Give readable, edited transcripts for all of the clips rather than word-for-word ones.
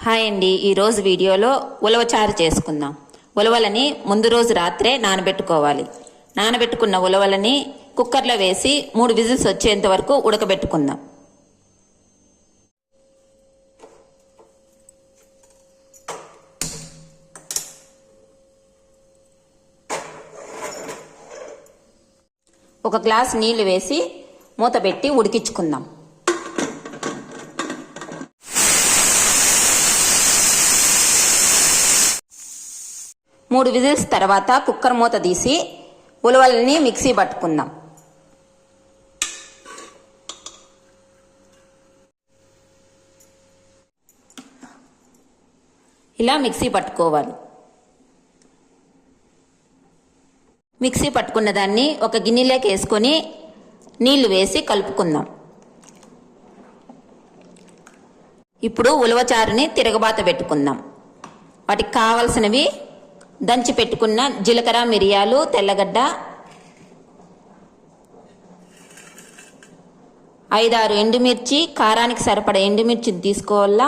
Hi అండి, ఈరోజు వీడియోలో ఉలవచారు చేసుకుందాం. ఉలవలని ముందు రోజు రాత్రే నానబెట్టుకోవాలి. నానబెట్టుకున్న ఉలవలని కుక్కర్లో వేసి 3 విజిల్స్ వచ్చేంత వరకు ఉడకబెట్టుకుందాం. ఒక గ్లాస్ నీళ్లు వేసి మూత పెట్టి ఉడికించుకుందాం. మూడు విజిల్స్ తర్వాత కుక్కర్ మూత తీసి ఉలవలని మిక్సీ పట్టుకుందాం. ఇలా మిక్సీ పట్టుకోవాలి. మిక్సీ పట్టుకున్న దాన్ని ఒక గిన్నెలోకి వేసుకొని నీళ్లు వేసి కలుపుకుందాం. ఇప్పుడు ఉలవచారుని తిరగబాత పెట్టుకుందాం. వాటికి కావలసినవి దంచి పెట్టుకున్న జీలకర్ర, మిరియాలు, తెల్లగడ్డ, 5-6 ఎండుమిర్చి, కారానికి సరిపడ ఎండుమిర్చి తీసుకోవాలా,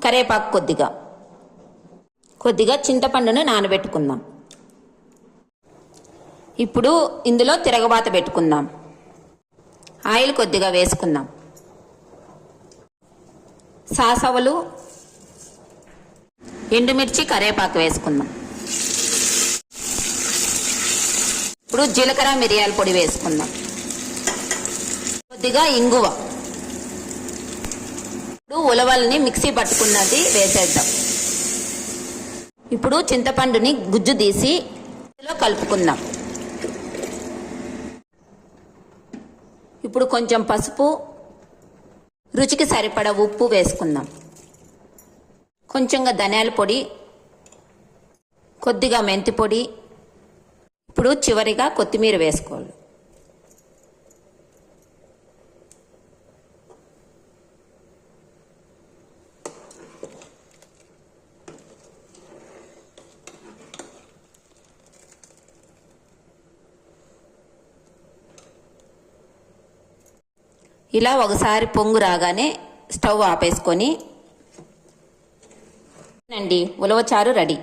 కరేపాకు కొద్దిగా చింతపండును నానబెట్టుకుందాం. ఇప్పుడు ఇందులో తిరగబాత పెట్టుకుందాం. ఆయిల్ కొద్దిగా వేసుకుందాం. సాసవలు, ఎండుమిర్చి, కరేపాకు వేసుకుందాం. ఇప్పుడు జీలకర్ర, మిరియాల పొడి వేసుకుందాం. కొద్దిగా ఇంగువ. ఇప్పుడు ఉలవల్ని మిక్సీ పట్టుకున్నది వేసేద్దాం. ఇప్పుడు చింతపండుని గుజ్జు తీసి ఇందులో కలుపుకుందాం. ఇప్పుడు కొంచెం పసుపు, రుచికి సరిపడ ఉప్పు వేసుకుందాం. కొంచెంగా ధనియాల పొడి, కొద్దిగా మెంతి పొడి. ఇప్పుడు చివరిగా కొత్తిమీర వేసుకోవాలి. ఇలా ఒకసారి పొంగు రాగానే స్టవ్ ఆపేసుకొని ఉలవచారు రెడీ.